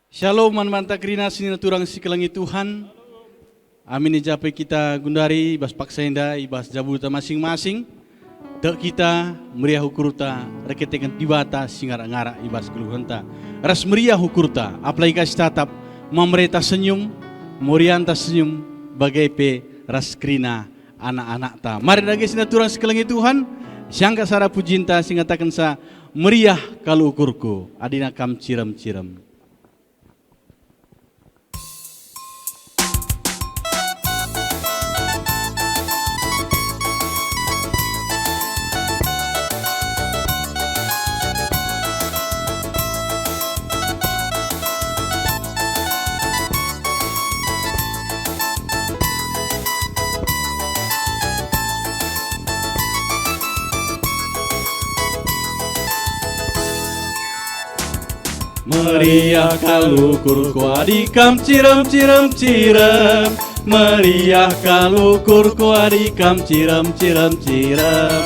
Shalom man takrina sini turang sikelangi Tuhan. Amin ijapai kita gundari ibas paksenda ibas jabuta masing-masing. Dek kita meriah hukurta reketekan dibata singara-ngara ibas geluhanta. Ras meriah hukurta apalagi kasih tatap memerita senyum, morianta senyum bagai pe ras krina anak-anak ta. Mari lagi sini turang sikelangi Tuhan. Sangka sara pujinta singatakan sa meriah kalau ukurku adina kam ciram-ciram. Meriah kalukur ku adikam ciram-ciram-ciram. Meriah kalukur ku adikam ciram-ciram-ciram.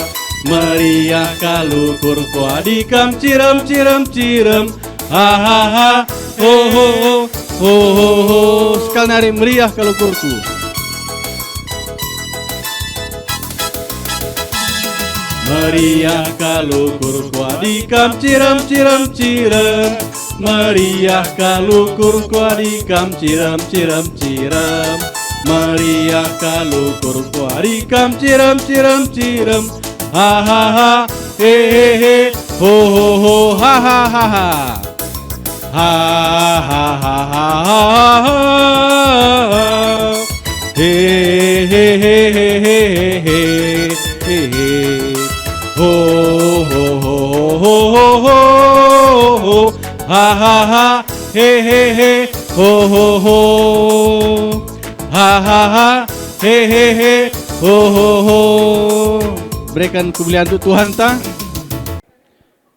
Meriah kalukur ku adikam ciram-ciram-ciram. Ha ha ha ho ho ho ho ho ho. Sekali nari meriah kalukurku. Meriah kalukur ku adikam ciram-ciram-ciram. Meriah kalukur ku adikam ciram-ciram-ciram. Meriah kalukur ku adikam ciram-ciram-ciram. Ha ha ha he he he ho ho ho ha ha ha ha. Ha ha ha ha ha. He he he he he he he he. Ho ho ho ho ho ho ho. Ha ha ha he he he ho ho ho. Ha ha ha he he he ho ho ho. Berikan kemuliaan untuk Tuhan ta.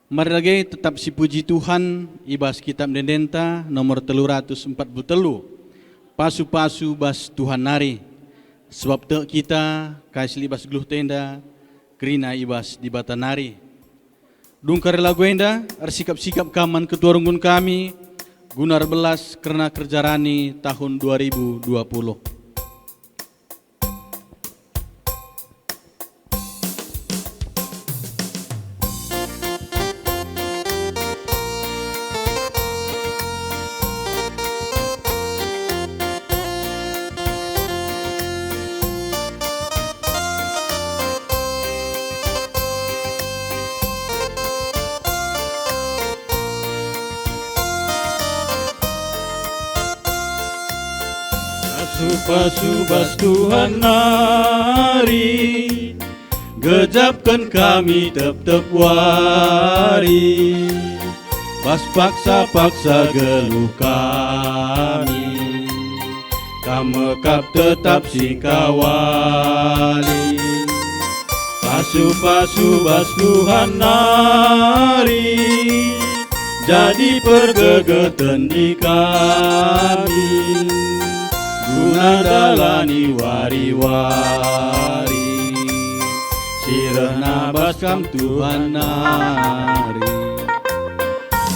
Mari lagi tetap si puji Tuhan ibas kitab Dendenta nomor 343. Pasu-pasu bas Tuhan nari. Sebab tek kita kasih libas geluh tenda kerina ibas di batanari. Dungkar lagu enda, sikap-sikap kaman ketua runggun kami, gunar belas karena kerjarani tahun 2020. Pasu-bas Tuhan nari, gejapkan kami tep-tep wari. Pas paksa-paksa geluh kami, kamekap tetap si kawali. Pasu-pasu bas Tuhan nari, jadi pergegeten di kami. Guna dalani wari-wari, sirah nabas kam Tuhan nari.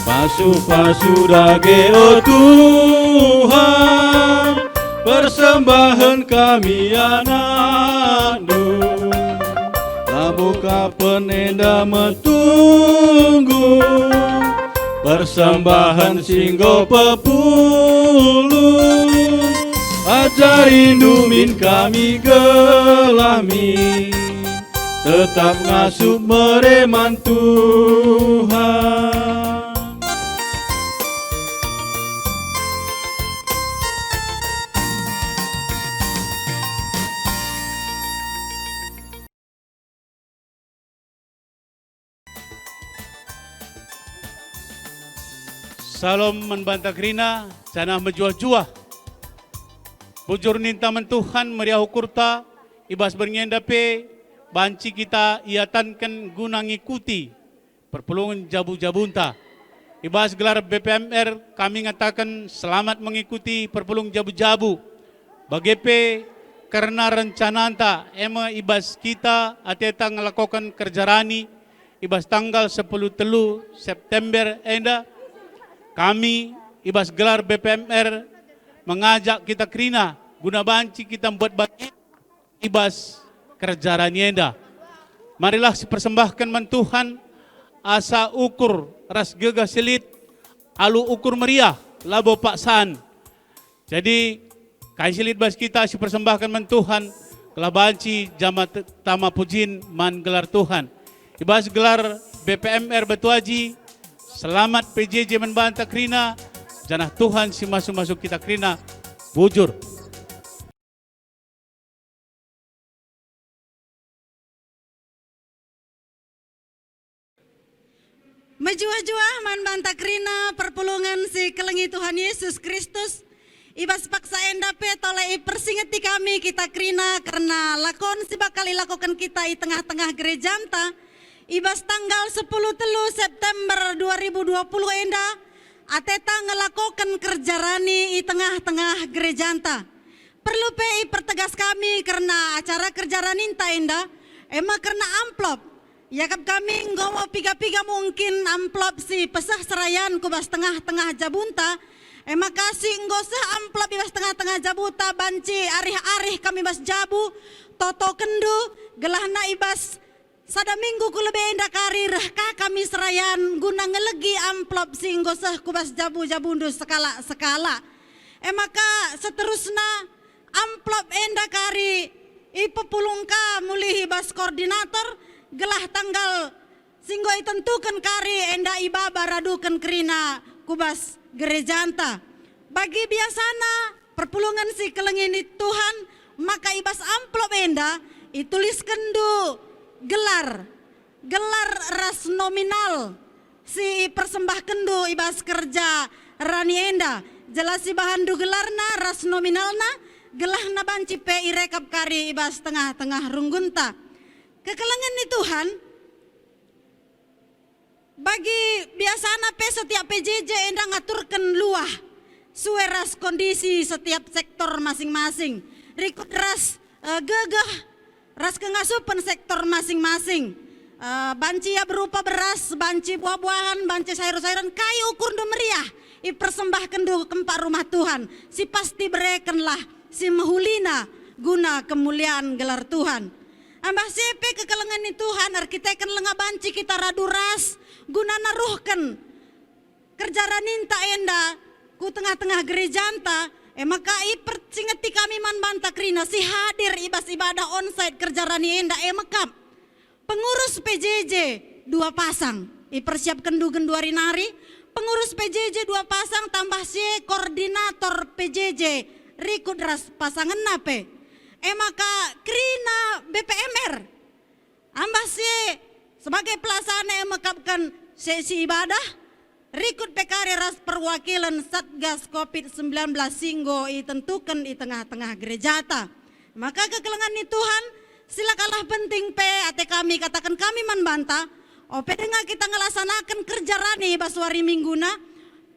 Pasu-pasu dage o Tuhan, persembahan kami anakmu. Labuka penenda metunggu, persembahan singgo pepuluh. Ajari numin kami gelami, tetap ngasuh mereman Tuhan. Salam membantah krina, sana menjuah-juah. Bujur nintaman Tuhan meriah hukurta, ibas bernyendape, banci kita iatankan guna ngikuti perpulungan jabu-jabunta. Ibas gelar BPMR kami ngatakan selamat mengikuti perpulung jabu-jabu. Bagepe karena rencana anta ema ibas kita ateta ngelakukan kerjarani ibas tanggal 10 September enda kami ibas gelar BPMR mengajak kita kerina guna banci kita buat bagian ibas kerja ranienda. Marilah persembahkan man Tuhan asa ukur ras gegah selit alu ukur meriah labo paksaan. Jadi kai selit bas kita persembahkan man Tuhan kelah banci jama tama pujin man gelar Tuhan. Ibas gelar BPMR Batuaji, selamat PJJ membantah krina, janah Tuhan si masuk-masuk kita krina, bujur. Mejuah-juah man bantah krina perpulungan si kelengi Tuhan Yesus Kristus. Ibas paksa endape toleh persingeti kami kita krina karena lakon si bakal lakukan kita di tengah-tengah gereja anta. Ibas tanggal 10 September 2020 enda ateta ngelakukan kerja rani di tengah-tengah gereja anta. Perlu PI pertegas kami karena acara kerja rani enda emang karena amplop. Yakap kami nggawa piga-piga mungkin amplop si pesah serayan kubas tengah-tengah jabunta. Kasih nggosah amplop ibas tengah-tengah jabuta banci arih-arih kami bas jabu toto kendu gelahna ibas sada minggu ku lebih endah karir kami serayan guna ngelegi amplop si nggosah kubas jabu-jabundu sekala-sekala. Maka seterusnya amplop endah kari ipepulungka mulih ibas koordinator gelah tanggal singgo tentukan kari endah iba baradukan kerina kubas gereja anta. Bagi biasana perpulungan si kelengini Tuhan maka ibas amplop enda ituliskan du gelar ras nominal si persembahkan du ibas kerja rani enda jelas si bahan du gelarna ras nominalna gelah na banci pe irekap kari ibas tengah-tengah runggunta kekelengan ni Tuhan. Bagi biasana pe setiap PJJ enda ngaturkan luah sueras kondisi setiap sektor masing-masing. Rikut ras gegah ras kengasupan sektor masing-masing. Banci ya berupa beras, banci buah-buahan, banci sayur-sayuran, kayu ukur do meriah. Ipersembahkan do kempak rumah Tuhan. Si pasti berekenlah si mahulina guna kemuliaan gelar Tuhan. Ambah sepe kekelengan ni Tuhan arkiteken lenga banci kita raduras guna naruhkan kerja raninta enda ku tengah-tengah gereja anta maka persingeti kami man banta krina si hadir ibas ibadah onsite kerja rani enda makam pengurus PJJ 2 pasang ipersiapkan dugen 2 nari pengurus PJJ 2 pasang tambah si koordinator PJJ rikut ras pasangan nape maka krina BPMR ambah si sebagai pelaksana mengakapkan sesi ibadah rikut PKR ras perwakilan Satgas COVID-19 singgo ditentukan di tengah-tengah gereja ta. Maka kekelengan ni Tuhan silakanlah penting pe ate kami katakan kami man banta ope dengan kita ngelaksanakan kerja rani baswari mingguna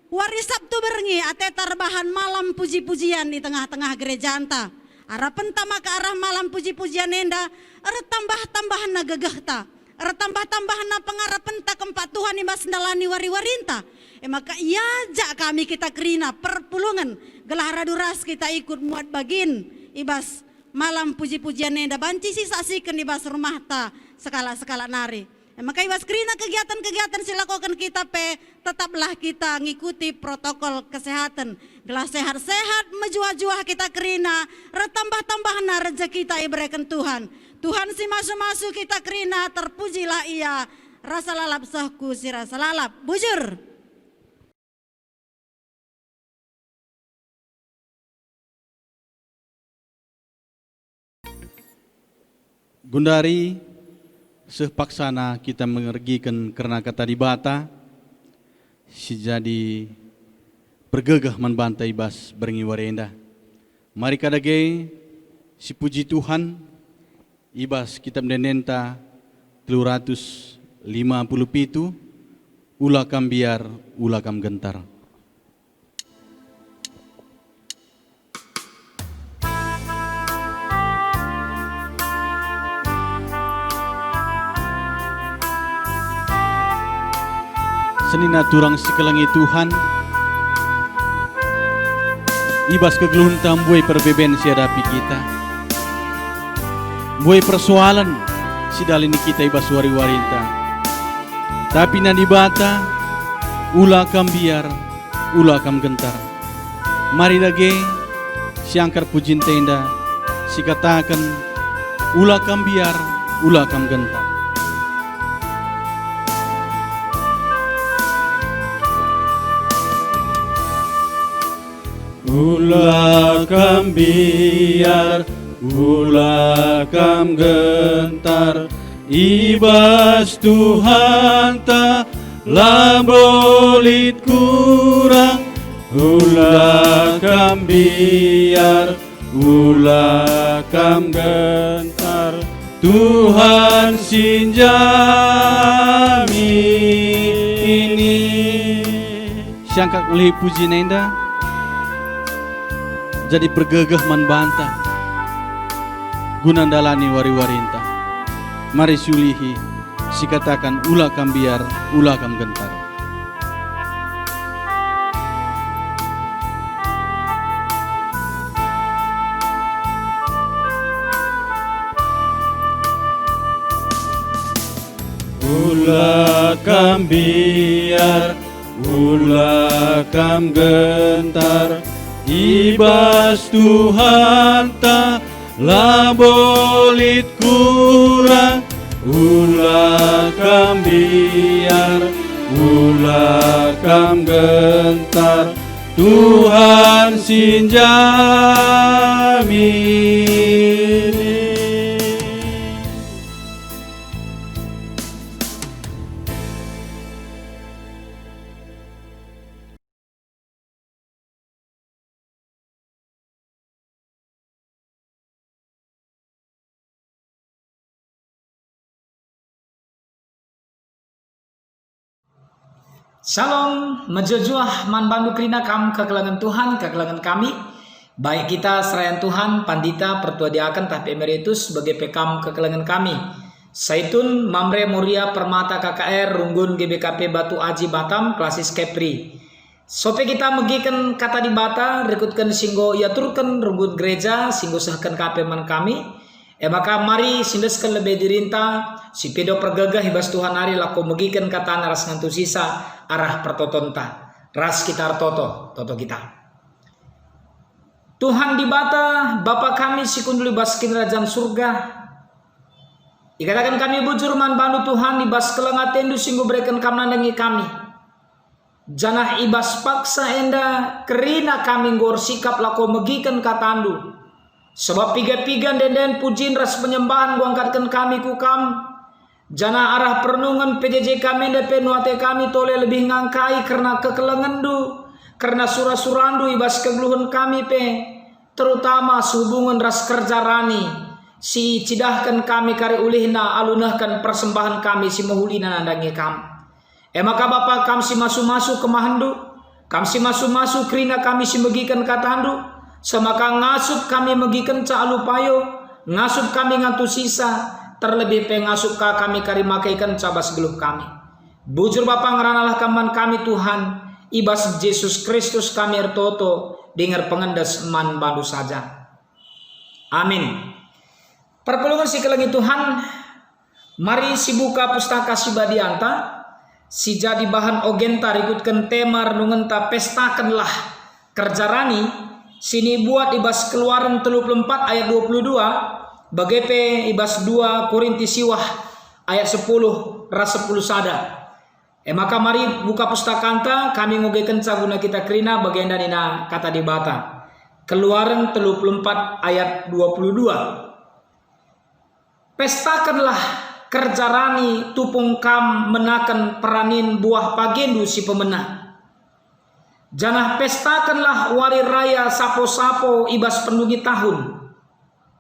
wari Sabtu berengi ate tarbahan malam puji-pujian di tengah-tengah gereja anta. Arah pentama ke arah malam puji-pujian enda, arah tambah-tambahan na gegahta, arah tambah-tambahan na pengarapan ta kempat Tuhan ibas ndalani wari-warinta. Maka iya jak kami kita kerina perpulungan gelah raduras kita ikut muat bagin ibas malam puji-pujian enda banci si saksikan ibas rumah ta sekala-sekala nari. Maka ibas kerina kegiatan-kegiatan silakukan kita pe tetaplah kita ngikuti protokol kesehatan. Gelah sehat-sehat menjuah-juah kita kerina retambah-tambahan rezeki kita iberikan Tuhan. Tuhan si masuk-masuk kita kerina terpujilah ia rasa lalap sahku si rasa lalap. Bujur. Gundari sepaksana kita mengergikan karena kata dibata si jadi bergegah membantai bas berengi warenda. Mari kadage si puji Tuhan ibas kita menenta 357 ulakam biar ulakam gentar. Senina turang sekelangi Tuhan ibas kegeluhan tambuai perbeben si hadapi kita. Buai persoalan si dalini kita ibas wari-warinta. Tapi nani bata ula kam biar, ula kam gentar. Mari lagi si angkar pujin tenda, si katakan ula kam biar, ula kam gentar. Ula kam biar, ula kam gentar, ibas Tuhan ta labolit kurang. Ula kam biar, ula kam gentar, Tuhan sinjami ini. Siangkak oleh puji nenda jadi bergegah man bantah gunandalani wari-warinta. Mari sulihi si katakan ula kam biar, ula kam gentar. Ula kam biar, ula kam gentar, ibas Tuhan ta labolit kurang. Ula kam biar, ula kam gentar, Tuhan sinjami. Shalom, mejojuah man bandu krina kam kekelangan Tuhan, kekelangan kami. Baik kita serayan Tuhan, pandita, pertua diaken, tapi emeritus sebagai pekam kekelangan kami. Saitun, Mamre Muria Permata KKR, Runggun GBKP Batu Aji Batam, Klasis Kepri. Sope kita megikan kata di bata, rekutkan singgo iaturkan Runggun gereja, singgo sahkan KP man kami. Maka mari sindeskan lebih dirinta, si pedo pergagah hibas Tuhan hari laku megikan kata naras ngantu sisa arah pertotonta ras kita toto kita. Tuhan di bata Bapa kami sikunduli baskin kerajaan surga. Ikatakan kami bujur man bandu Tuhan ibas kelengat tendu singgu berikan kamnandangi kami. Janah ibas paksa enda kerina kami ngor sikap laku megikan katandu. Sebab piga-pigan den pujin ras penyembahan guangkatkan kami ku kam. Jana arah perenungan PJJ kami dan penuate kami tole lebih ngangkai karena kekelengendu, karena surah-surandu ibas kegeluhan kami pe, terutama sehubungan ras kerja rani, si cidahkan kami kari ulihna alunahkan persembahan kami si mahulina nandangi kam. Maka Bapak kam si masu-masu kemahandu, kam si masu-masu krina kami si megikan katandu. Semaka ngasup kami megikan ca alupayo, ngasup kami ngantu sisa, terlebih pengasup kami kari makaikan cabas geluh kami. Bujur Bapa ngeranalah kaman kami Tuhan, ibas Yesus Kristus kami ertoto, dengar pengendas man bandu saja. Amin. Perpelungan si kelangi Tuhan, mari si buka pustaka si badianta, si jadi bahan ogenta ikutkan tema renungenta pestakanlah kerjarani. Sini buat ibas Keluaran 34 ayat 22, bagepe ibas 2 Korintus siwah ayat 10 ras 10 sada. Maka mari buka pustakanta kami ngogekan saguna kita krina bagian danina kata di bata. Keluaran 34 ayat 22. Pestakanlah kerjarani tupung kam menakan peranin buah pagendu si pemenang. Janah pestakanlah wari raya sapo-sapo ibas pendugi tahun.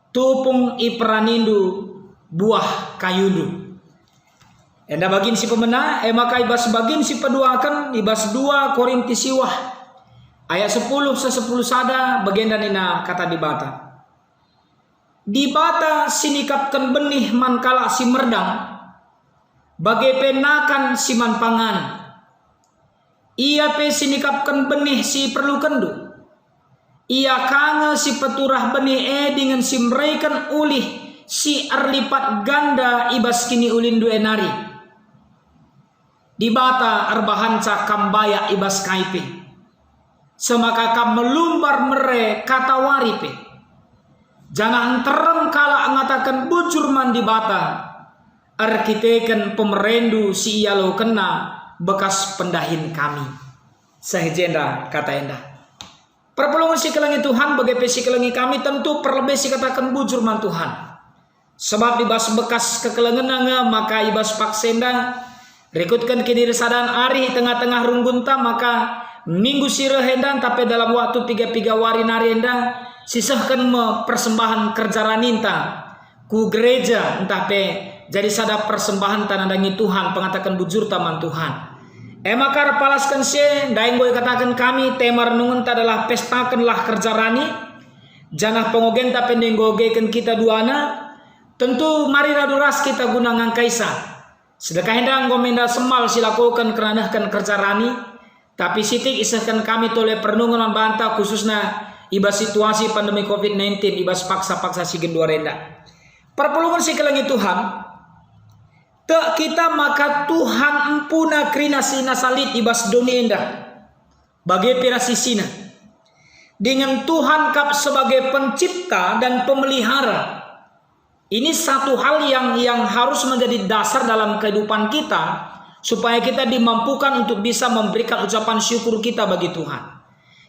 Tupung iperanindu buah kayundu. Enda bagin si pemena, maka ibas bagin si peduakan ibas 2 Korintus siwah ayat 10 se-10 sada bagian danina kata di bata. Di bata sinikapkan benih mankala si merdang, bagai penakan si manpangan. Ia pe sinikapkan benih si perlu kendu. Ia kange si peturah benih dengan si meraikan ulih si arlipat ganda ibas kini ulin due nari. Di bata arbahanca kambaya ibas kaipe. Semaka kam melumbar mere kata waripe. Jangan terem kala ngatakan bujur man di bata. Arkiteken pemerendu si ia lo kena bekas pendahin kami. Sehjenda kata endah. Perpulungan si kelangi Tuhan bagi si kelangi kami tentu perlebih si katakan bujur man Tuhan. Sebab ibas bekas kekelengan maka ibas paksenda rekutkan kini resadan ari tengah-tengah runggunta maka minggu sirah hendan tapi dalam waktu 3 wari nari hendan sisahkan persembahan kerja raninta ku gereja entah pe jadi sada persembahan tanandangi Tuhan pengatakan bujur taman Tuhan. Makar palaskan se daeng boy katakan kami tema renungan adalah pestakanlah kerja rani janah pengogen tapi nenggogekan kita duana tentu mari raduras kita gunangan kaisa sedekah hendang gomenda semal silakukan keranahkan kerja rani tapi sitik isahkan kami toleh pernungan bantah khususnya ibas situasi pandemi COVID-19 ibas paksa-paksa si gendua renda perpulungan si kelangi Tuhan tak kita maka Tuhan empuna krina sina salit ibas doni endah bagi pirasi sina dengan Tuhan kap sebagai pencipta dan pemelihara. Ini satu hal yang harus menjadi dasar dalam kehidupan kita supaya kita dimampukan untuk bisa memberikan ucapan syukur kita bagi Tuhan.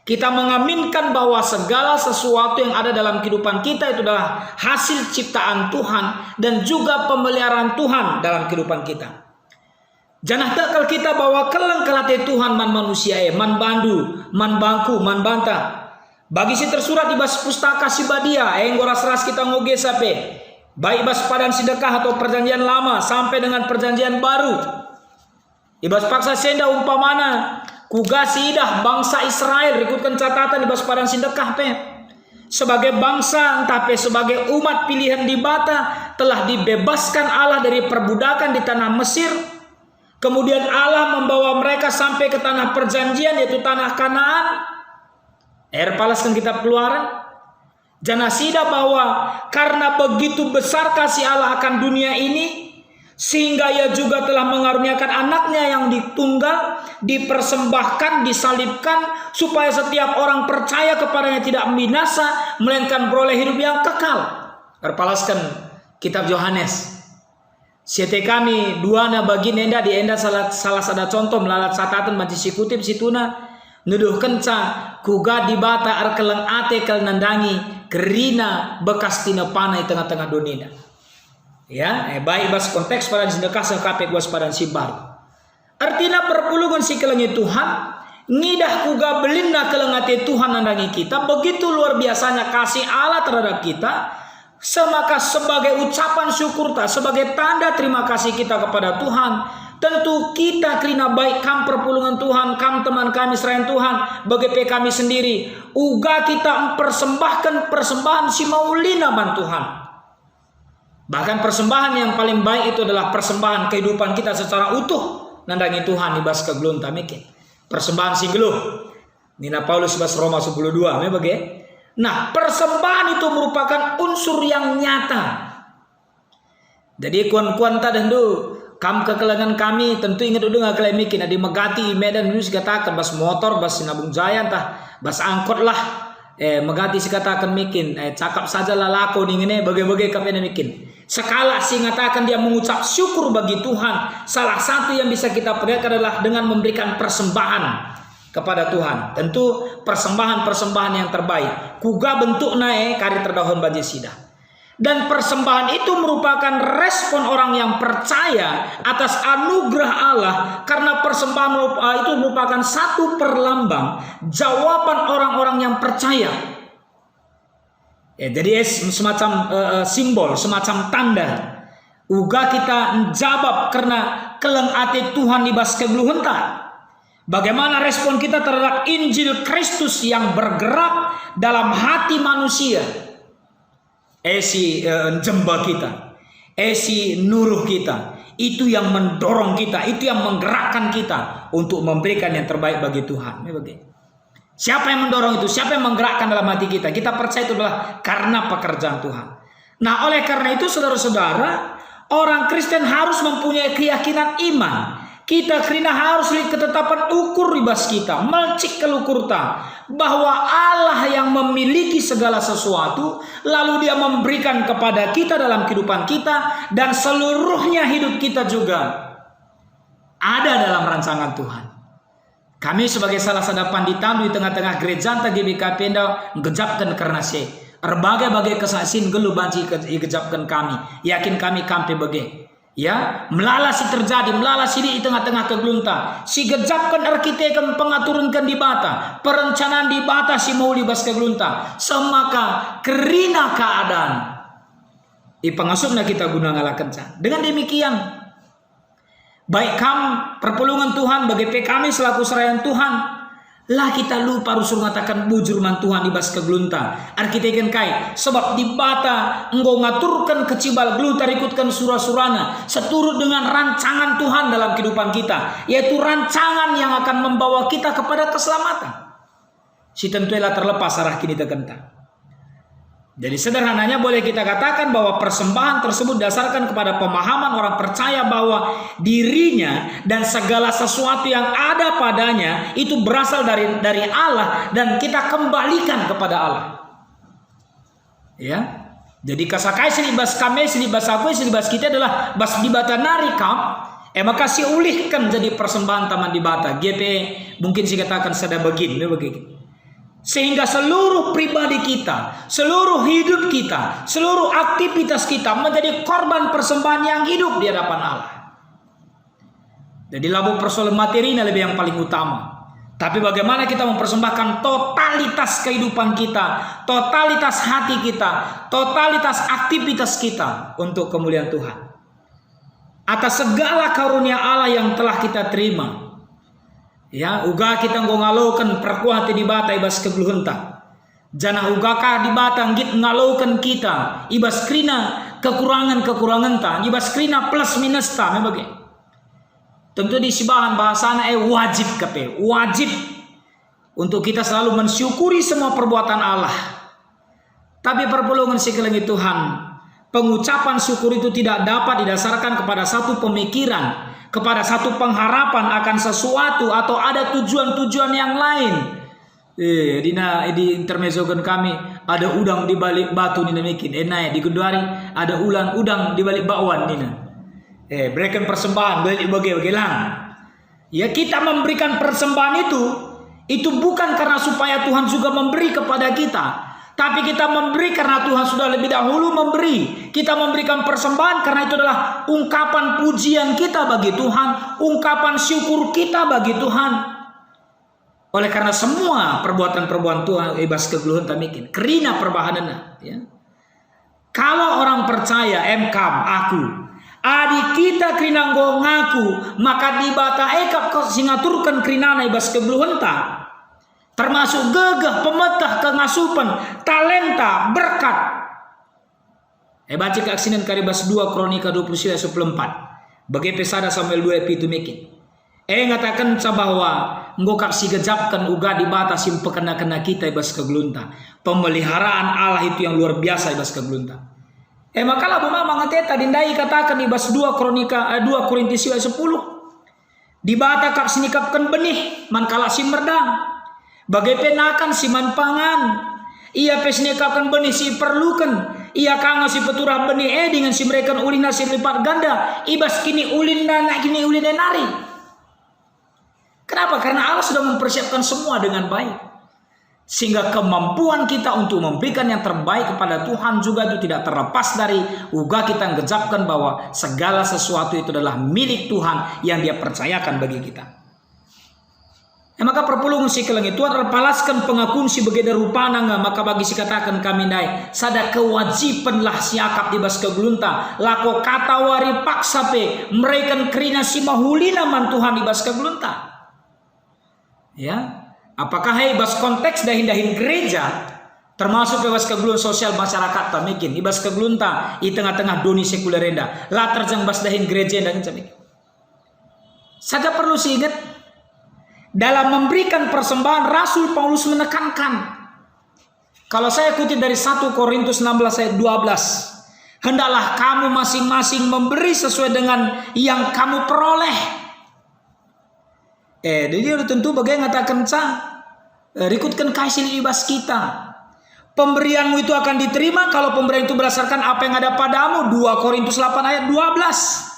Kita mengaminkan bahwa segala sesuatu yang ada dalam kehidupan kita itu adalah hasil ciptaan Tuhan dan juga pemeliharaan Tuhan dalam kehidupan kita. Jangan takal kita bawa keleng kelate Tuhan man manusia man bandu, man bangku, man banta. Bagi si tersurat di bas pustaka si badia goras-ras kita ngoge sape. Baik bas padan sedekah atau perjanjian lama sampai dengan perjanjian baru. Ibas paksa senda umpamana kugasi idah bangsa Israel rekutkan catatan ibas padan sedekah pe. Sebagai bangsa entah pe sebagai umat pilihan di bata telah dibebaskan Allah dari perbudakan di tanah Mesir. Kemudian Allah membawa mereka sampai ke tanah perjanjian yaitu tanah Kanaan. Palaskan kitab Keluaran. Janasida bahwa karena begitu besar kasih Allah akan dunia ini sehingga ia juga telah mengaruniakan anaknya yang ditunggal, dipersembahkan, disalibkan supaya setiap orang percaya kepadanya tidak binasa melainkan beroleh hidup yang kekal. Terpalaskan kitab Yohanes. Siete kami duana bagi nenda di enda salah sada contoh melalat satatan manci si kutip situna nuduh kenca kuga di bata arkeleng ate kel nandangi kerina bekas tina panai tengah-tengah dunia. Ya, baik bas konteks pada sedekah sekape was pada sibar. Artinya perpulungan si kelengi Tuhan ngidah kuga belinna kelengate Tuhan nandangi kita begitu luar biasanya kasih Allah terhadap kita. Semaka sebagai ucapan syukur tak sebagai tanda terima kasih kita kepada Tuhan. Tentu kita kerina baik kam perpulungan Tuhan, kam teman kami selain Tuhan, bagi kami sendiri. Uga kita mempersembahkan persembahan si maulina ban Tuhan. Bahkan persembahan yang paling baik itu adalah persembahan kehidupan kita secara utuh. Nandangi Tuhan ibas kegelunta mikir. Persembahan si geluh. Nina Paulus ibas Roma 10:2. Bagi. Nah persembahan itu merupakan unsur yang nyata. Jadi kuan-kuan tadi kam kekelangan kami tentu ingat udah nggak kalian mikir di Megati Medan dulu katakan bas motor bas Sinabung Jaya entah bas angkot lah Megati katakan mikir cakap saja lah lako nih ini bagai-bagai kami mikir sekala sih ngatakan dia mengucap syukur bagi Tuhan. Salah satu yang bisa kita perlihatkan adalah dengan memberikan persembahan kepada Tuhan. Tentu persembahan yang terbaik kuga bentuk naik kari terdahun bagi sida. Dan persembahan itu merupakan respon orang yang percaya atas anugerah Allah. Karena persembahan itu merupakan satu perlambang jawaban orang-orang yang percaya. Jadi semacam simbol, semacam tanda. Uga kita menjawab karena keleng ati Tuhan ibas kegeluhenta. Bagaimana respon kita terhadap Injil Kristus yang bergerak dalam hati manusia. Jemba kita, nuruh kita, itu yang mendorong kita, itu yang menggerakkan kita untuk memberikan yang terbaik bagi Tuhan. Siapa yang mendorong itu? Siapa yang menggerakkan dalam hati kita? Kita percaya itu adalah karena pekerjaan Tuhan. Nah, oleh karena itu saudara-saudara, orang Kristen harus mempunyai keyakinan iman. Kita krina harus lihat ketetapan ukur ribas kita, melcik kelukurta, bahwa Allah yang memiliki segala sesuatu, lalu Dia memberikan kepada kita dalam kehidupan kita, dan seluruhnya hidup kita juga ada dalam rancangan Tuhan. Kami sebagai salah satu panditandu di tengah-tengah gereja GBK Penda ngejapkan karena berbagai kesaksian gelu banci ngejapkan kami, yakin kami kampe bage. Ya, melalasi terjadi, melalasi di tengah-tengah kegelunta. Si gejapkan arkitekan pengaturunkan di bata, perencanaan di bata si mau libas kegelunta. Semaka kerina keadaan. Pengasupna kita guna ngalah kencan. Dengan demikian, baik perpulungan Tuhan bagi kami selaku serayan Tuhan, lah kita lupa rusul mengatakan bujur man Tuhan ibas kegelunta arkiteken kai sebab di bata engkau ngaturkan kecibal gelunta ikutkan surah-surana seturut dengan rancangan Tuhan dalam kehidupan kita, yaitu rancangan yang akan membawa kita kepada keselamatan. Si tentulah terlepas arah kini tegenta. Jadi sederhananya boleh kita katakan bahwa persembahan tersebut dasarkan kepada pemahaman orang percaya bahwa dirinya dan segala sesuatu yang ada padanya itu berasal dari Allah dan kita kembalikan kepada Allah. Ya. Jadi kasakai silibas kami, silibas aku, silibas kita adalah bas di bata narikam. Maka si ulihkan jadi persembahan taman di bata. GP mungkin sih katakan sada begini. Sehingga seluruh pribadi kita, seluruh hidup kita, seluruh aktivitas kita menjadi korban persembahan yang hidup di hadapan Allah. Jadi labu persoalan materi ini lebih yang paling utama. Tapi bagaimana kita mempersembahkan totalitas kehidupan kita, totalitas hati kita, totalitas aktivitas kita untuk kemuliaan Tuhan. Atas segala karunia Allah yang telah kita terima. Ya, uga kita ngalaukan perkuati di bata ibas kegeluhenta. Jana uga ka di bata ngit ngalaukan kita ibas krina kekurangan ta, ibas krina plus minus ta, memang. Tentu di sibahan bahasana wajib kape, wajib untuk kita selalu mensyukuri semua perbuatan Allah. Tapi perpulungan sekeliling Tuhan, pengucapan syukur itu tidak dapat didasarkan kepada satu pemikiran, kepada satu pengharapan akan sesuatu atau ada tujuan-tujuan yang lain. Di intermezzokan kami ada udang di balik batu nina mikin. Di Gundari ada udang di balik bakwan nina. Berikan persembahan balik bagai lang. Ya, kita memberikan persembahan itu bukan karena supaya Tuhan juga memberi kepada kita. Tapi kita memberi karena Tuhan sudah lebih dahulu memberi. Kita memberikan persembahan karena itu adalah ungkapan pujian kita bagi Tuhan, ungkapan syukur kita bagi Tuhan. Oleh karena semua perbuatan-perbuatan Tuhan ibas kegeluhan tamikin, kerina perbahanana. Ya. Kalau orang percaya aku, adik kita kerina ngaku, maka di bata ekap kau singaturkan kerinana ibas kegeluhan tak. Termasuk gegah, pemetah, kengasupan, talenta, berkat. Baca keaksinan karibas 2 Kronika 29 ayat 14. Bagi pesada Samuel 2 itu mekin. Ngatakan bahwa ngokak si gejapkan uga di batas yang pekena-kena kita ibas kegelunta. Pemeliharaan Allah itu yang luar biasa ibas kegelunta. Maka lah buma mangateta dindai katakan ibas 2 Korintus ayat 10. Di bata kap sinikapkan benih mankala si merdang. Bagai penakan si manpangan, ia pesnekakan benih si perlukan, ia kanga si peturah benih dengan si mereka ulin nasi lipat ganda, ibas kini ulin nana kini ulin nari. Kenapa? Karena Allah sudah mempersiapkan semua dengan baik, sehingga kemampuan kita untuk memberikan yang terbaik kepada Tuhan juga itu tidak terlepas dari uga kita ngejapkan bahwa segala sesuatu itu adalah milik Tuhan yang Dia percayakan bagi kita. Maka perpulungan si kelang itu adalah palaskan pengakuan si begeda rupana nga, maka bagi si katakan kami nai sada kewajiban lah si akap di bas kegelunta lako kata wari paksa pe mereka kerina si mahulina man Tuhan di bas kegelunta. Ya, apakah bas konteks dahin gereja termasuk bebas kegelun sosial masyarakat tamikin ibas kegelunta di tengah-tengah doni sekuler renda latar jang bas dahin gereja dan cemik. Saja perlu si ingat dalam memberikan persembahan, Rasul Paulus menekankan. Kalau saya kutip dari 1 Korintus 16 ayat 12, hendaklah kamu masing-masing memberi sesuai dengan yang kamu peroleh. Dia tentu bagaimana katakan rikutkan kasih ibas kita. Pemberianmu itu akan diterima kalau pemberian itu berdasarkan apa yang ada padamu. 2 Korintus 8 ayat 12.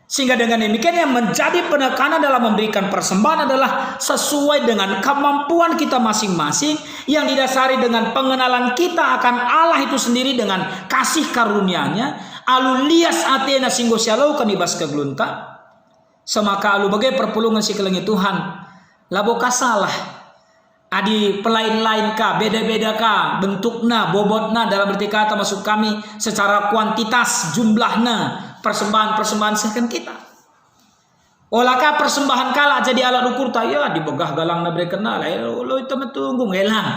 Sehingga dengan demikian yang menjadi penekanan dalam memberikan persembahan adalah sesuai dengan kemampuan kita masing-masing, yang didasari dengan pengenalan kita akan Allah itu sendiri dengan kasih karunia-Nya. Alu lias atena singgo sialau kan ibas keglunta. Semaka alu bagai perpulungan si kelengi Tuhan. Labo kasalah. Adi pelain-lain ka, beda-beda ka, bentukna, bobotna, dalam arti kata masuk kami secara kuantitas, jumlahna, persembahan-persembahan sekan kita. Olahkah persembahan kala jadi alat ukur tak? Ya dibegah galang na berkenal, lo itu tunggu ngelang.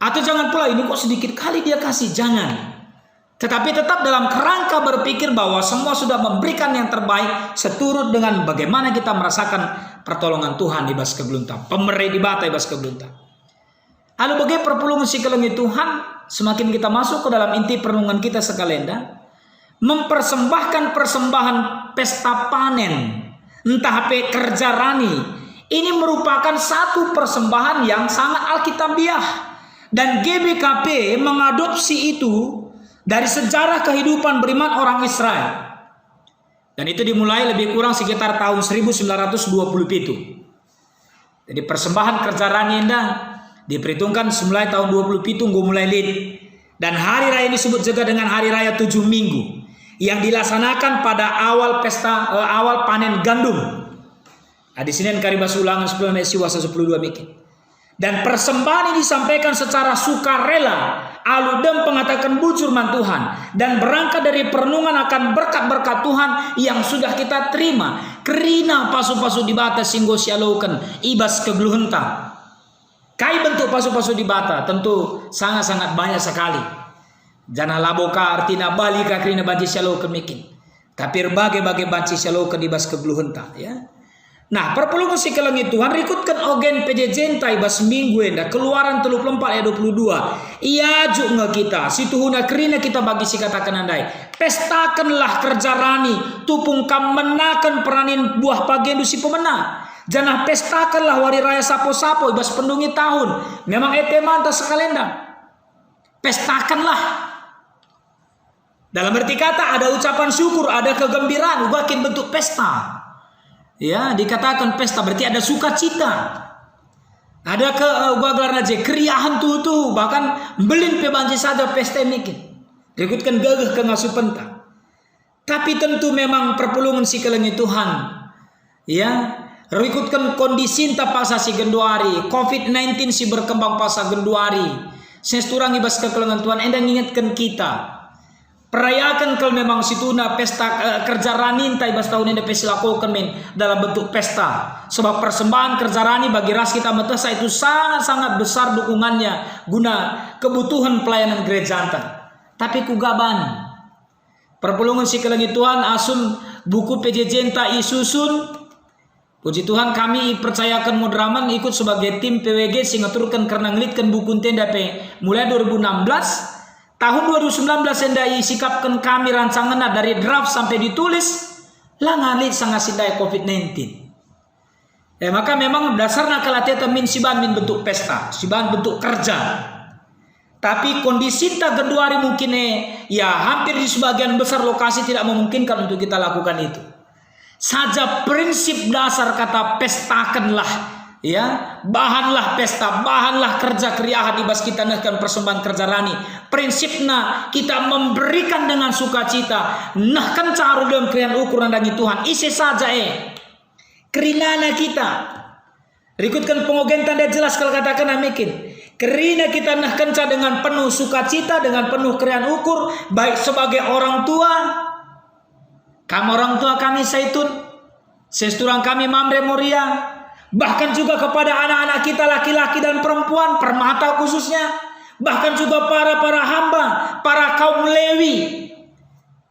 Atau jangan pula ini kok sedikit kali dia kasih, jangan. Tetapi tetap dalam kerangka berpikir bahwa semua sudah memberikan yang terbaik seturut dengan bagaimana kita merasakan pertolongan Tuhan di bas kegelunta, pemerih di bata di bas kegelunta. Lalu bagaimana perpulungan si kelengi Tuhan, semakin kita masuk ke dalam inti perenungan kita sekalenda, mempersembahkan persembahan pesta panen, entah apa kerja rani, ini merupakan satu persembahan yang sangat alkitabiah, dan GBKP mengadopsi itu dari sejarah kehidupan beriman orang Israel. Dan itu dimulai lebih kurang sekitar tahun 1927. Jadi persembahan kerja rani diperhitungkan mulai tahun 27 gue mulai lid. Dan hari raya disebut juga dengan hari raya 7 minggu, yang dilaksanakan pada awal panen gandum. Di Senin Karibas Ulangan 10 Mesiwasa 10.2 mikir. Dan persembahan ini disampaikan secara sukarela, aludem pengatakan bujur man Tuhan, dan berangkat dari perenungan akan berkat-berkat Tuhan yang sudah kita terima. Kerina pasu-pasu di bata singgo sialaukan ibas kegluhenta. Kai bentuk pasu-pasu di bata tentu sangat-sangat banyak sekali. Jana laboka artina balika kerina banci sialaukan mikin. Tapi berbagai-bagai banci sialaukan ibas kegluhenta, ya. Nah, perpulungan si kelengi Tuhan rikutkan ogen pejejentai bas minggu enda Keluaran 34 ayat 22. Ia juga kita situhuna kerina kita bagi si katakan andai. Pestakanlah kerja rani, tupung kam menakan peranin buah pagendu si pemenang. Janah pestakanlah wari raya sapo-sapo ibas pendungi tahun. Memang ete mantap sekalenda. Pestakanlah. Dalam arti kata ada ucapan syukur, ada kegembiraan, ubakin bentuk pesta. Ya, dikatakan pesta berarti ada sukacita. Ada keriahan tuh bahkan belin pebanci saja pesta mikir. Rikutkan gagah ke ngasuh penta. Tapi tentu memang perpulungan si kelengi Tuhan. Ya, rikutkan kondisi tak pasal si genduari, COVID-19 si berkembang pasal genduari. Sesturang ibas kekelengan Tuhan endang ingatkan kita. Perayakan kalau memang situna pesta kerja rani tai bas tahun ini pesilakukan men dalam bentuk pesta. Sebab persembahan kerja rani bagi ras kita metesa itu sangat-sangat besar dukungannya guna kebutuhan pelayanan gereja antar. Tapi kugaban perpulungan si kelengi Tuhan asun buku PJJ ta isusun. Puji Tuhan kami percayakan Mudraman ikut sebagai tim PWG sehingga turunkan karena ngelitkan buku tenda mulai 2016. Tahun 2019 endai sikapkan kami rancangan dari draft sampai ditulis lah ngalit sangat sindai COVID-19. Maka memang dasarnya kalateta min siban min bentuk pesta, siban bentuk kerja. Tapi kondisi tak genduari mungkin ya hampir di sebagian besar lokasi tidak memungkinkan untuk kita lakukan itu. Saja prinsip dasar kata pestakanlah. Ya, bahanlah pesta, bahanlah kerja keriahan ibas kita nahkan persembahan kerja rani. Prinsipnya kita memberikan dengan sukacita. Nahkan caru dalam krian ukuran dangi Tuhan. Isi saja kerinana kita. Rikutkan pengogen tanda jelas kalau katakan amikin. Kerina kita nahkan dengan penuh sukacita, dengan penuh krian ukur, baik sebagai orang tua. Kamu orang tua kami Saitun, sesturang kami Mamre Moria. Bahkan juga kepada anak-anak kita laki-laki dan perempuan, permata khususnya. Bahkan juga para hamba, para kaum Lewi.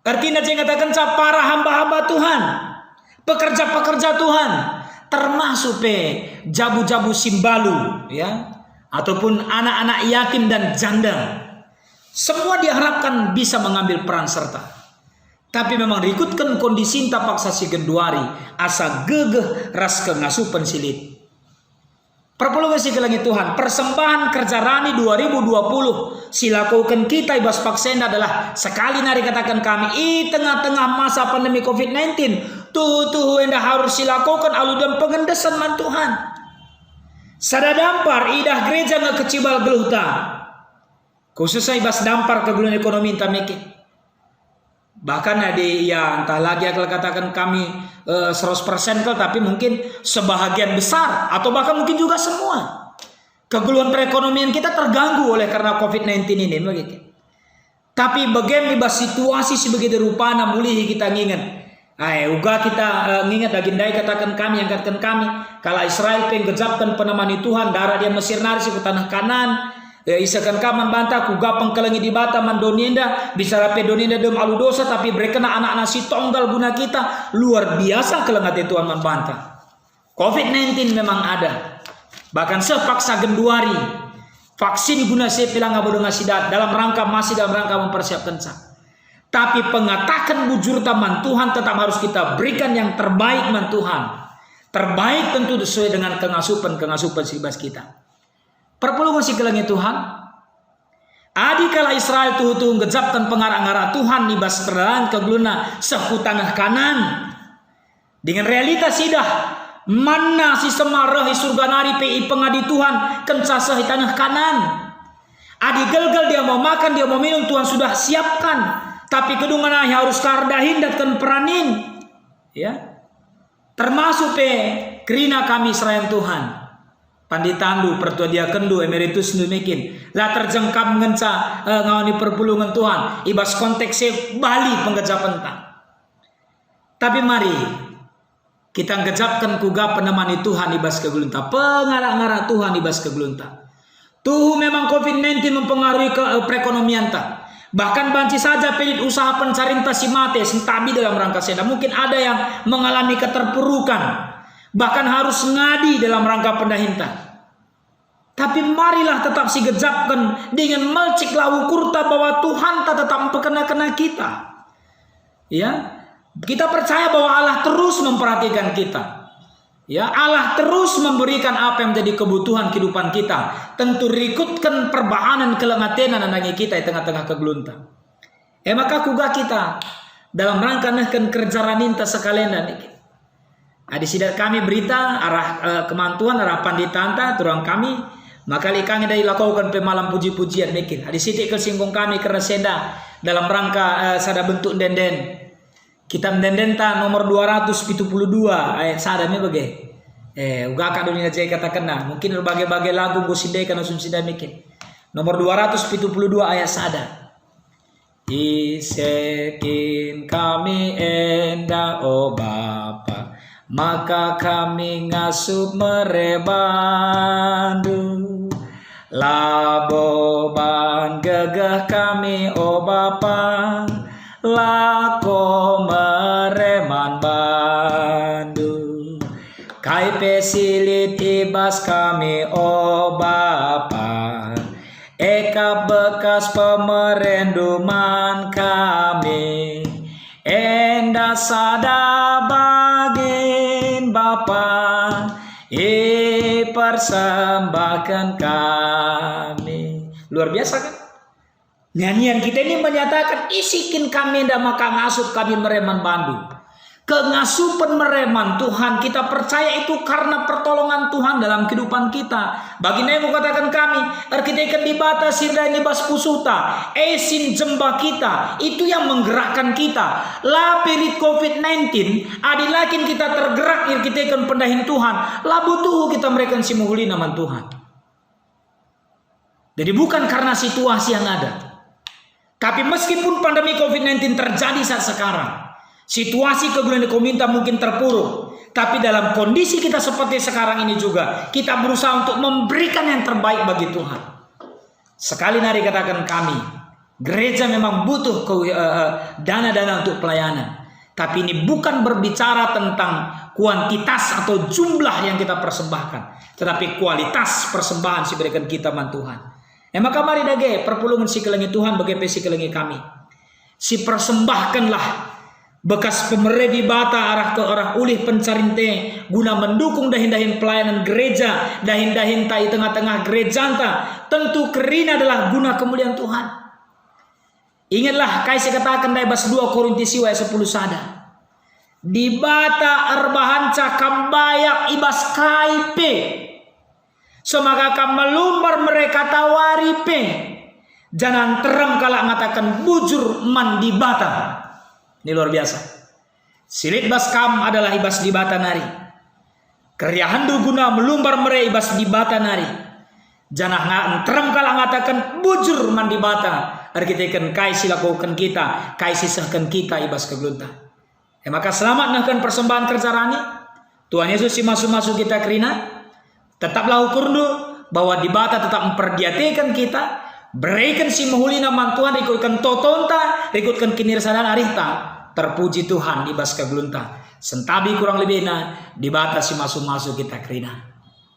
Artinya saya katakan para hamba-hamba Tuhan, pekerja-pekerja Tuhan. termasuk jabu-jabu simbalu, ya, ataupun anak-anak yatim dan janda. Semua diharapkan bisa mengambil peran serta. Tapi memang rikutkan kondisi paksa si genduari, asa gegeh ras kengasupan silit. Perpuluhan si kelangi Tuhan, persembahan kerja rani 2020 silakukan kita ibas paksenda adalah sekali nari katakan kami i tengah-tengah masa pandemi COVID-19 tuh enda harus silakukan alu dan pengendesan man Tuhan. Sada dampar idah gereja nggak kecibal geluhta khususnya ibas dampar kegeluhan ekonomi entah mikir. Bahkan ada ya entah lagi kalau katakan kami 100% tapi mungkin sebahagian besar atau bahkan mungkin juga semua kegeluhan perekonomian kita terganggu oleh karena COVID-19 ini begitu. Tapi bagaimana situasi sebegitu rupanya mulih kita ngingat. Uga kita ngingat agindai katakan kami yang katakan kami kalau Israel penggejapkan penemani Tuhan darah dia Mesir naris ke tanah kanan. Isakan kaman bantah kuga pengkelengi di bata mandonienda bisa rapi donienda dem alu dosa tapi berkena anak-anak si tonggal guna kita luar biasa kelengat Tuhan membantah. COVID-19 memang ada. Bahkan sepaksa genduari vaksin guna sepilang abodo ngasidat dalam rangka mempersiapkan sah. Tapi pengatakan bujur taman Tuhan tetap harus kita berikan yang terbaik man Tuhan. Terbaik tentu sesuai dengan kengasupan sibas kita. Perpuluhan si kelangi Tuhan. Adi kala Israel tuh ngejapkan pengarang-arang Tuhan nibas terang kegeluna sehu tanah kanan. Dengan realitas sidah mana si semarah surga nari pi pengadi Tuhan kencasa di tanah kanan. Adi gelgal dia mau makan dia mau minum Tuhan sudah siapkan. Tapi kedungan harus kardahin dan peranin. Ya. Termasuk kerina kami Israel Tuhan. Panditandu pertua dia kendu emeritus numikin lah terjengkap ngenca ngawani perpulungan Tuhan ibas konteksnya Bali penggejapan tak. Tapi mari kita ngejapkan kuga penemani Tuhan ibas kegelunta pengarah-ngarah Tuhan ibas kegelunta. Tuh memang COVID-19 mempengaruhi perekonomian tak. Bahkan banci saja pelit usaha pencarinta si mate sentabi dalam rangka seda mungkin ada yang mengalami keterpurukan. Bahkan harus ngadi dalam rangka pendahinta. Tapi marilah tetap si gejapkan dengan melcik lawu kurta bahwa Tuhan tak tetap memperkena kita. Ya, kita percaya bahwa Allah terus memperhatikan kita. Ya, Allah terus memberikan apa yang menjadi kebutuhan kehidupan kita. Tentu rikutkan perbahanan kelengatenan anangi kita di tengah-tengah kegelunta. Maka kuga kita dalam rangka nehkan kerjaan ninta sekalian dan di sidat kami berita arah kemantuan arah panditanta turang kami maka kami dari lakukan pemalam puji-pujian mikir di sidik kesinggung kami karena senda dalam rangka sada bentuk denden kita mendendenta nomor 272 ayat sada me bage uga ka dunia jay katakan nah mungkin berbagai-bagai lagu go sindai kana sum sindai mikir nomor 272 ayat sada isekin kami enda o Bapa maka kami ngasup merebandu laboban gegah kami o Bapa lako mereman bandu kai pesilit ibas kami o Bapa eka bekas pemerenduman kami enda sada bagin Bapa persembahkan kami. Luar biasa kan? Nyanyian kita ini menyatakan isikin kami ndak maka ngasup kami mereman bandu. Kengasupan mereman Tuhan kita percaya itu karena pertolongan Tuhan dalam kehidupan kita. Baginda yang katakan kami arkitekan di bata sirda ini bas pusuta esin jembah kita itu yang menggerakkan kita. La perit COVID-19 adilakin kita tergerak arkitekan pendahin Tuhan. La butuh kita mereka simuhuli nama Tuhan. Jadi bukan karena situasi yang ada. Tapi meskipun pandemi COVID-19 terjadi saat sekarang, situasi kegunaan kominta mungkin terpuruk, tapi dalam kondisi kita seperti sekarang ini juga kita berusaha untuk memberikan yang terbaik bagi Tuhan. Sekali nari katakan kami, gereja memang butuh dana-dana untuk pelayanan. Tapi ini bukan berbicara tentang kuantitas atau jumlah yang kita persembahkan, tetapi kualitas persembahan si berikan kita man Tuhan. Maka mari dage perpulungan si kelengi Tuhan bagi si kelengi kami. Si persembahkanlah bekas pemeredi bata arah ke arah ulih pencarinte guna mendukung dahin-dahin pelayanan gereja, dahin-dahin ta di tengah-tengah gereja anta. Tentu kerina adalah guna kemuliaan Tuhan. Ingatlah kaisi katakan dari bas 2 Korintus ayat 10 sada. Di bata arbahanca kambayak ibas kaipe. So maka kam melumbar mereka tawaripe. Jangan terang kalak ngatakan bujur man di bata. Ini luar biasa. Silit bas kam adalah ibas di bata nari. Keryahandu guna melumbar mereka ibas di bata nari. Jangan terang kalak ngatakan bujur man di bata. Arkitekan kaisi lakukan kita, kaisi sahkan kita ibas kegelunta. Maka selamat nahkan persembahan kerja rani. Tuhan Yesus si masuk-masuk kita kerina. Tetaplah ukur dulu bahwa di bata tetap memperdiatikan kita. Berikan si mahulina man Tuhan, ikutkan totonta, ikutkan kinirsanan arita. Terpuji Tuhan ibas kegelunta. Sentabi kurang lebih na di bata si masuk-masuk kita kerina.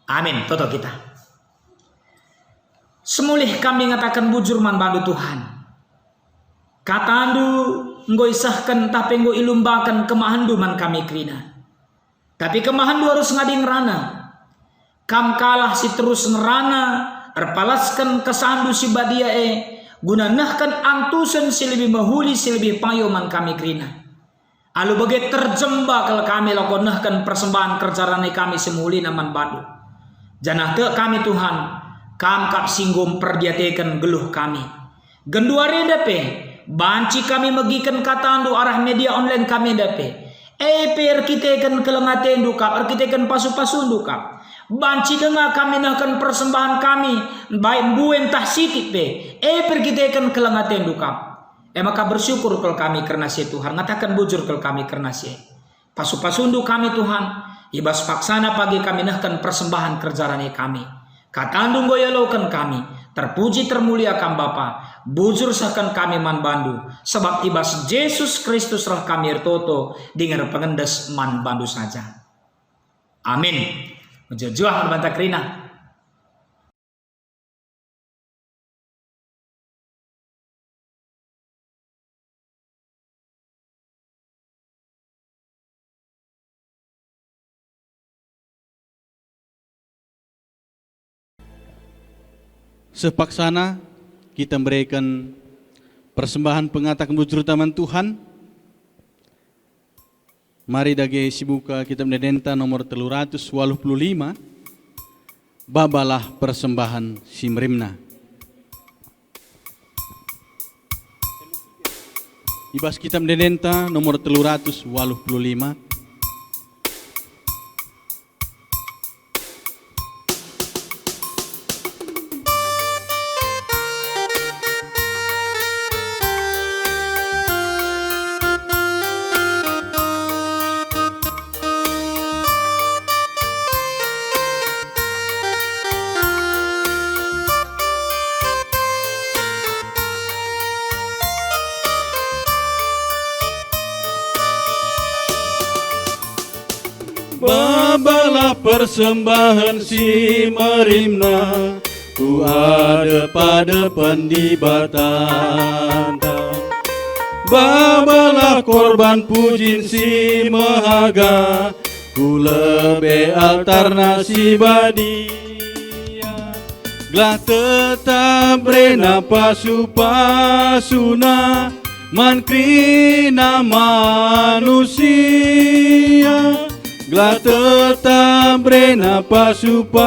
Amin. Toto kita. Semulih kami ngatakan bujur man bandu Tuhan. Katandu nggo isahkan tapi nggo ilumbakan kemahandu man kami krina. Tapi kemahandu harus ngading rana. Kam kalah si terus ngerana. Erpalaskan kesandu si badia guna nahkan antusen si lebih mahuli si lebih payo man kami krina. Alu bagai terjemba kalau kami lakukan nahkan persembahan kerjarane kami semuli naman bandu. Janah te kami Tuhan. Kam kap singgum perdiatekan geluh kami. Genduare dape. Banci kami megikan katandu arah media online kami dape. Per kita kan kelengaten dukap. Kita kan pasu-pasu dukap. Banci dengar kami nahkan persembahan kami. Baik buen tah sitik pe. Per kita kan kelengaten dukap. Maka bersyukur kalau kami karena si Tuhan. Ngatakan bujur kalau kami karena si. Pasu-pasu kami Tuhan. Ibas paksana pagi kami nahkan persembahan kerjarane kami. Katandung goyalokan kami, terpuji termuliakan Bapa, bujur sahkan kami man bandu, sebab ibas Yesus Kristus roh kami ertoto, dengar pengendes man bandu saja. Amin. Menjujuah berbantah kerina. Sepaksana kita memberikan persembahan pengatakan bujur taman Tuhan. Mari dage sibuka kita mendenta nomor 385. Babalah persembahan simrimna. Ibas kita mendenta nomor 385. Babalah persembahan si merimna, ku ada pada pendibatan. Babalah korban pujin si mahaga, ku lebe altar nasi badia. Glah tetap rena pasu-pasuna, man krina manusia. Glah tetap rena pasu-pasuna,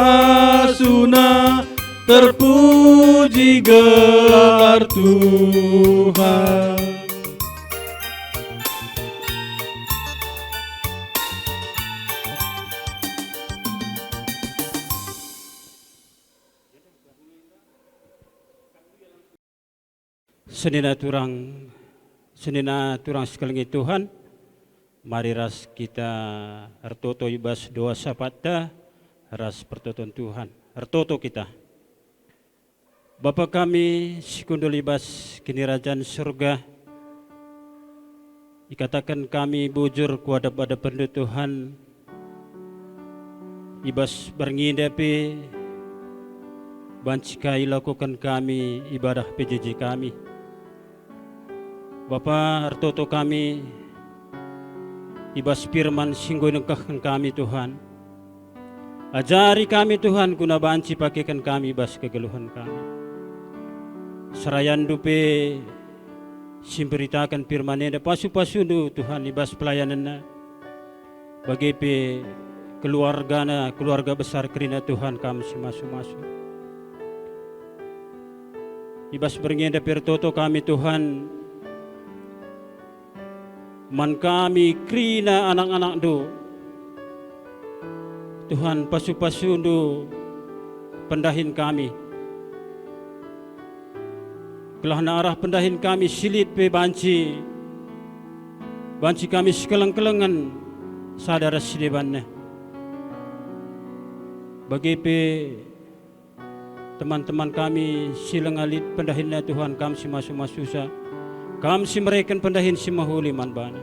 terpuji gelar Tuhan. Senina turang sekali Tuhan. Mari ras kita hartoto ibas doa sapata ras pertoton Tuhan. Hartoto kita. Bapa kami sikundul ibas kini kerajaan surga. Ikatakan kami bujur kuadap-adap pendu Tuhan, ibas berngidapi, bancikai lakukan kami ibadah PJJ kami. Bapa artoto kami, ibas firman singgoy nengkahkan kami Tuhan. Ajari kami Tuhan guna banci pakaikan kami ibas kegeluhan kami. Serayan dupe simberitakan firman eda pasu-pasu Tuhan ibas pelayanan na. Bagi pe keluarga besar kerina Tuhan kami masuk-masuk. Ibas berngenda pertoto kami Tuhan. Man kami krina anak-anak do Tuhan pasu-pasu do pendahin kami kelahna arah pendahin kami silit pe banci kami sekeleng-kelengan sadara sidebannya bagi pe teman-teman kami silengalit pendahinnya Tuhan kami si masuk-masusa kami si mereka pendahin si mahuli man bana.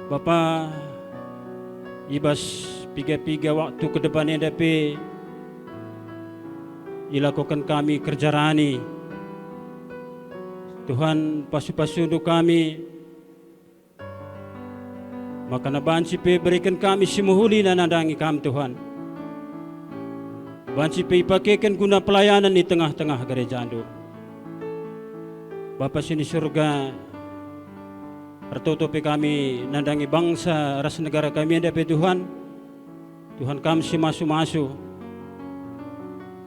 Bapa ibas piga-piga waktu ke depannya dapat ilakukan kami kerja rani. Tuhan pasu-pasu untuk kami. Maka nabanci pe berikan kami si mahuli na nadangi kami Tuhan. Banci pe ipakaikan guna pelayanan di tengah-tengah gereja ando. Bapa sini surga, tertutupi kami nandangi bangsa ras negara kami ada pe Tuhan. Tuhan kami si masuk-masuk.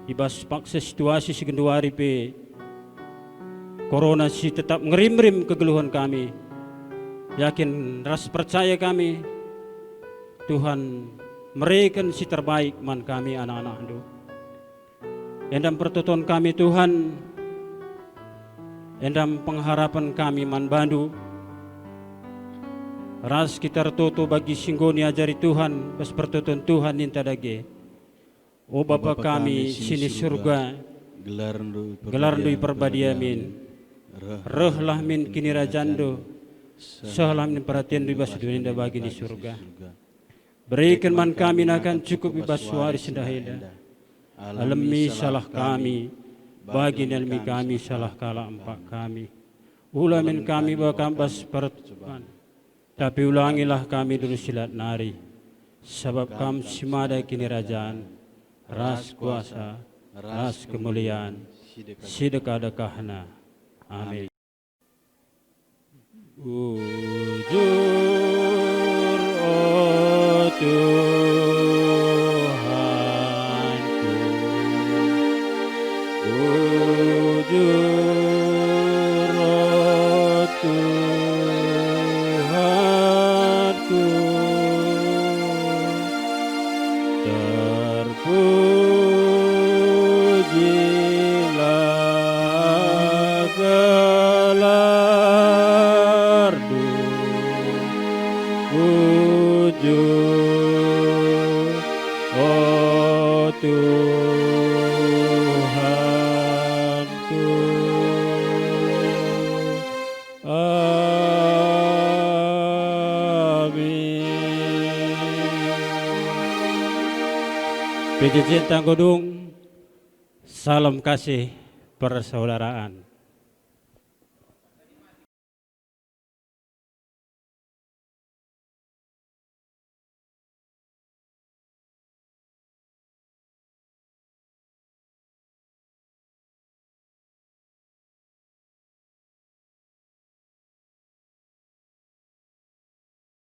Ibas paksa situasi si genduari pe corona si tetap ngerim-rim kegeluhan kami. Yakin ras percaya kami Tuhan mereken si terbaik man kami anak-anak ando. Endam pertutuan kami Tuhan. Endam pengharapan kami man bandu ras kita tertutup bagi singgoni ajari Tuhan bas pertutuan Tuhan ninta dage o Bapa kami sini surga gelar dui perbadia min rehlah min kini rajando sahlah min perhatian dui bas dunia bagi di surga berikan man kami akan cukup ibas suari sendahida alami salah kami bagi nalmi kami salah kala empat kami ulamin kami bakambas pertuan tapi ulangilah kami dulu silat nari sebab kami simada kini rajaan ras kuasa ras kemuliaan sidekah-dekahna amin. Ujur oh Tuhanku ujur oh Tuhanku terpujilah gelar-Du ujur oh Tuhanku amin. PJJ Tanggodung, salam kasih persaudaraan.